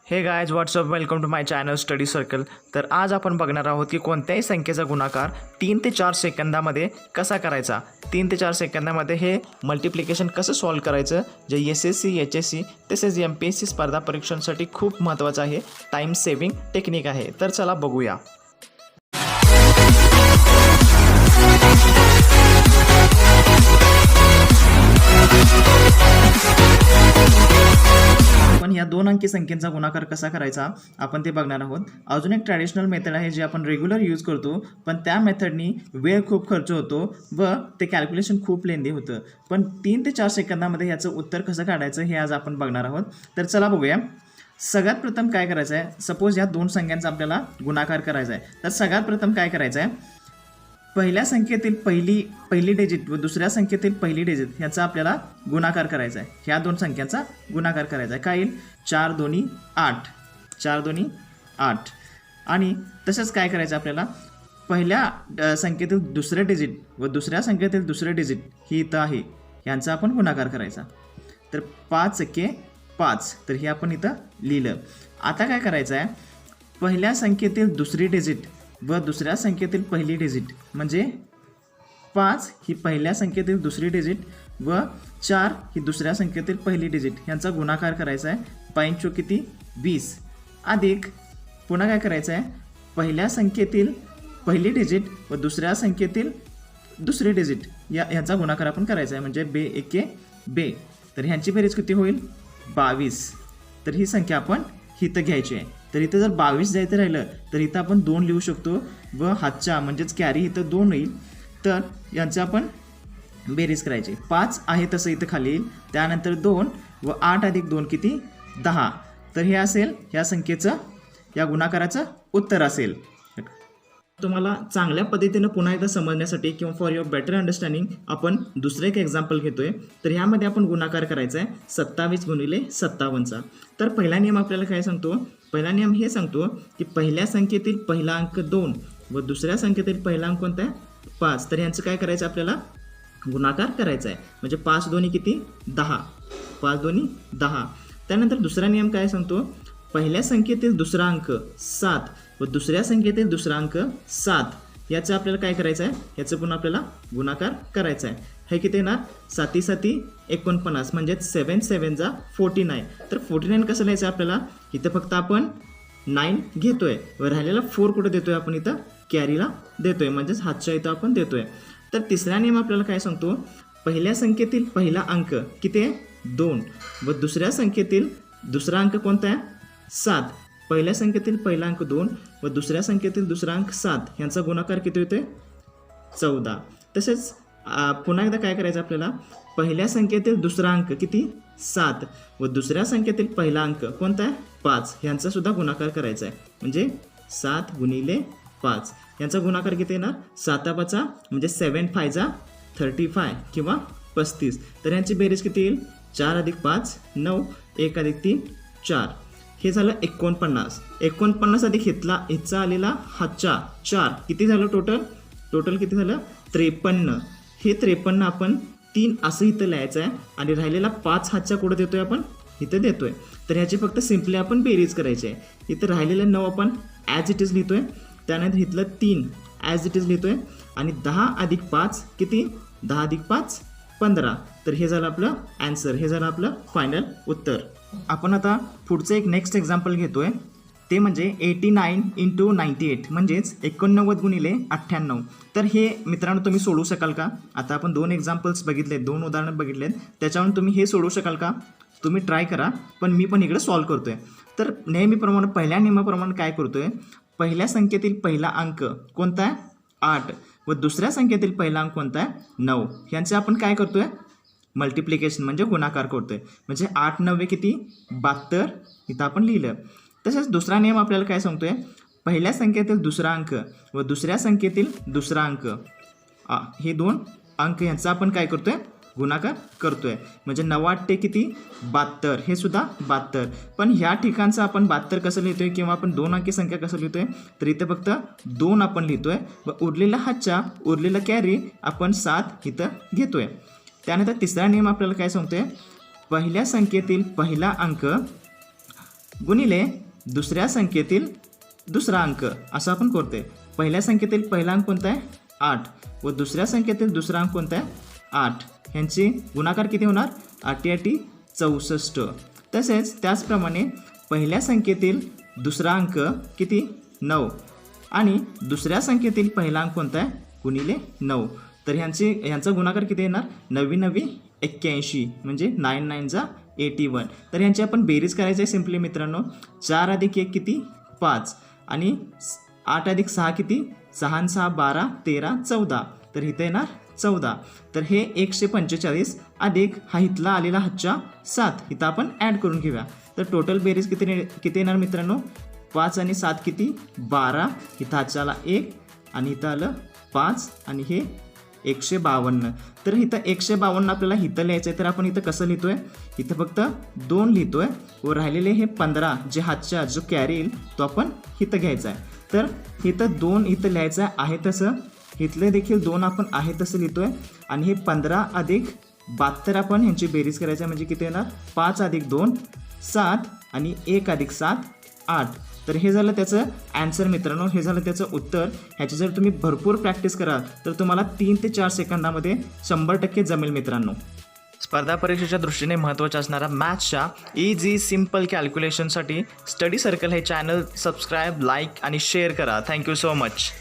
हे guys what's up welcome to my channel study circle. तर आज आपण बघणार आहोत की कोणत्याही संख्येचा गुणाकार 3 ते 4 सेकंदामध्ये कसा करायचा. 3 ते 4 सेकंदामध्ये हे मल्टिप्लिकेशन कसं सॉल्व करायचं, जे SSC HSC तसेच MPSC स्पर्धा परीक्षांसाठी खूप महत्त्वाचं आहे. टाईम सेव्हिंग टेक्निक आहे. तर चला बघूया. आपण या 2 अंकी संख्येचा गुणाकार कसा करायचा आपण ते बघणार आहोत. अजून एक ट्रॅडिशनल मेथड आहे जे आपण रेग्युलर यूज करतो, पण त्या मेथडनी वेळ खूप खर्च होतो व ते कॅल्क्युलेशन खूप लेंदी होतं. पण 3 ते 4 सेकंदामध्ये याचं उत्तर कसं काढायचं हे आज आपण बघणार आहोत. तर चला बघूया. सगळ्यात प्रथम काय करायचं आहे, सपोज या 2 संख्यांचा आपल्याला गुणाकार करायचा आहे. तर सगळ्यात प्रथम काय करायचं आहे, पहिल्या संख्येतील पहिली डिजिट व दुसऱ्या संख्येतील पहिली डिजिट ह्याचा आपल्याला गुणाकार करायचा आहे. ह्या 2 संख्यांचा गुणाकार करायचा आहे. काय येईल, 4 दोन्ही 8, 4 दोन्ही 8. आणि तसंच काय करायचं आपल्याला, पहिल्या संख्येतील दुसरे डिजिट व दुसऱ्या संख्येतील दुसरे डिजिट ही इथं आहे, यांचा आपण गुणाकार करायचा. तर 5 एके 5, तर हे आपण इथं लिहिलं. आता काय करायचं आहे, पहिल्या संख्येतील दुसरी डिजिट व दुसऱ्या संख्येतील पहिली डिजिट म्हणजे 5 ही पहिल्या संख्येतील दुसरी डिजिट व 4 ही दुसऱ्या संख्येतील पहिली डिजिट यांचा गुणाकार करायचा आहे. 5 किती 20 अधिक पुन्हा काय करायचं आहे, पहिल्या संख्येतील पहिली डिजिट व दुसऱ्या संख्येतील दुसरी डिजिट यांचा गुणाकार आपण करायचा आहे. म्हणजे बे एके बे, तर ह्यांची बेरीज किती होईल 22. तर ही संख्या आपण इथं घ्यायची आहे. तर इथं जर 22 जायचं राहिलं तर इथं आपण 2 लिहू शकतो व हातच्या म्हणजेच कॅरी इथं 2 येईल. तर यांचं आपण बेरीज करायची. 5 आहे तसं इथं खाली येईल, त्यानंतर 2 व 8 अधिक 2 किती 10. तर हे असेल ह्या संख्येचं, या गुणाकाराचं उत्तर असेल. तुम्हाला चांगल्या पद्धतीनं पुन्हा एकदा समजण्यासाठी किंवा फॉर युअर बेटर अंडरस्टँडिंग आपण दुसरं एक एक्झाम्पल घेतोय. तर ह्यामध्ये आपण गुणाकार करायचा आहे 27 गुणिले 57चा. तर पहिला नियम आपल्याला काय सांगतो, पहिला नियम हे सांगतो की पहिल्या संख्येतील पहिला अंक 2 व दुसऱ्या संख्येतील पहिला अंक कोणता आहे 5. तर ह्यांचं काय करायचं आपल्याला गुणाकार करायचा आहे. म्हणजे 5 दोन्ही किती 10, 5 दोन्ही 10. त्यानंतर दुसरा नियम काय सांगतो, पहिल्या संख्येतील दुसरा अंक 7 व दुसऱ्या संख्येतील दुसरा अंक 7 याचं आपल्याला काय करायचं आहे, याचं पण आपल्याला गुणाकार करायचा आहे. हे किती येणार 7 7 49 म्हणजे 7 7 जा 49. तर 49 कसं लिहायचं आपल्याला, इथं फक्त आपण 9 घेतोय व राहिलेला 4 कुठं देतोय आपण इथं कॅरीला देतोय, म्हणजेच हातच्या इथं आपण देतोय. तर तिसरा नियम आपल्याला काय सांगतो, पहिल्या संख्येतील पहिला अंक किती आहे 2 व दुसऱ्या संख्येतील दुसरा अंक कोणता आहे 7. पहिल्या संख्येतील पहिला अंक 2 व दुसऱ्या संख्येतील दुसरा अंक 7 यांचा गुणाकार किती होतोय 14. तसेच पुन्हा एकदा काय करायचं आपल्याला, पहिल्या संख्येतील दुसरा अंक किती 7 व दुसऱ्या संख्येतील पहिला अंक कोणता आहे 5 यांचा सुद्धा गुणाकार करायचा आहे. म्हणजे 7 गुणिले 5 यांचा गुणाकार किती येणार 7 5 म्हणजे 7 5 जा 35 किंवा 35. तर यांची बेरीज किती येईल 4 अधिक 5 9, 1 अधिक 3 4. हे झालं 49 अधिक हिचा आलेला हातच्या 4 किती झालं टोटल किती झालं 53. हे 53 आपण 3 असं इथं लिहायचं आहे आणि राहिलेला 5 हातच्या कुठं देतोय आपण इथं देतोय. तर ह्याची फक्त सिम्पली आपण बेरीज करायची आहे. इथं राहिलेलं 9 आपण ॲज इट इज लिहितोय, त्यानंतर इथलं 3 ॲज इट इज लिहितोय आणि 10 अधिक 5 किती 10 अधिक 5 15. तर हे झालं आपलं ॲन्सर, हे झालं आपलं फायनल उत्तर. आपण आता पुढचं एक नेक्स्ट एक्झाम्पल घेतोय, ते म्हणजे 89 × 98 म्हणजेच 89 गुणिले 98. तर हे मित्रांनो तुम्ही सोडवू शकाल का. आता आपण 2 एक्झाम्पल्स बघितलेत, 2 उदाहरणं बघितलेत, त्याच्यावरून तुम्ही हे सोडवू शकाल का, तुम्ही ट्राय करा. पण मी पण इकडे सॉल्व करतोय. तर नेहमीप्रमाणे पहिल्या नियमाप्रमाणे काय करतोय, पहिल्या संख्येतील पहिला अंक कोणता आहे 8 व दुसऱ्या संख्येतील पहिला अंक कोणता आहे 9. यांचे आपण काय करतोय मल्टिप्लिकेशन म्हणजे गुणाकार करतोय. म्हणजे 8 9 किती 72 इथं आपण लिहिलं. तसेच दुसरा नियम आपल्याला काय सांगतोय, पहिल्या संख्येतील दुसरा अंक व दुसऱ्या संख्येतील दुसरा अंक हे 2 अंक यांचा आपण काय करतोय गुणाकार करतोय. म्हणजे 9 8 किती 72, हे सुद्धा 72. पण ह्या ठिकाणचं आपण 72 कसं लिहितोय किंवा आपण 2 अंकी संख्या कसं लिहितोय, तर इथं फक्त 2 आपण लिहितोय व उरलेला हातच्या उरलेला कॅरी आपण 7 इथं घेतोय. त्यानंतर तिसरा नियम आपल्याला काय सांगतोय, पहिल्या संख्येतील पहिला अंक गुणिले दुसऱ्या संख्येतील दुसरा अंक असं आपण करतोय. पहिल्या संख्येतील पहिला अंक कोणता आहे 8 व दुसऱ्या संख्येतील दुसरा अंक कोणता आहे 8. ह्यांचे गुणाकार किती होणार 8 64. तसेच त्याचप्रमाणे पहिल्या संख्येतील दुसरा अंक किती 9 आणि दुसऱ्या संख्येतील पहिला अंक कोणता आहे गुणिले 9. तर ह्यांचा गुणाकार किती येणार 9 9 81 म्हणजे 9 9 जा 81. तर ह्यांची आपण बेरीज करायची आहे सिम्पली मित्रांनो. 4 अधिक 1 किती 5 आणि 8 अधिक 6 किती 6 6 12 13 14. तर इथं येणार 14. तर हे 145 अधिक हा इथला आलेला हातच्या 7 इथं आपण ॲड करून घेऊया. तर टोटल बेरीज किती येणार मित्रांनो 5 आणि 7 किती 12. इथं हातच्याला 1 आणि इथं आलं 5 आणि हे 152. तर इथं 152 आपल्याला इथं लिहायचं आहे. तर आपण इथं कसं लिहितोय इथं फक्त 2 लिहितोय व राहिलेले हे 15 जे हातच्या जो कॅरी येईल तो आपण इथं घ्यायचा आहे. तर इथं 2 इथं लिहायचं आहे तसं इथले देखील 2 आपण आहे तसं लिहितोय आणि हे 15 अधिक 72 आपण ह्यांची बेरीज करायची म्हणजे किती येणार 5 अधिक 2 7 आणि 1 अधिक 7 8. तर हे झालं त्याचं ॲन्सर मित्रांनो. हे झालं त्याचं उत्तर. ह्याची जर तुम्ही भरपूर प्रॅक्टिस कराल तर तुम्हाला 3 ते 4 सेकंदामध्ये 100% जमेल मित्रांनो. स्पर्धा परीक्षेच्या दृष्टीने महत्त्वाचा असणारा मॅथ्सच्या इझी सिम्पल कॅल्क्युलेशनसाठी स्टडी सर्कल हे चॅनल सबस्क्राईब लाईक आणि शेअर करा. Thank you so much.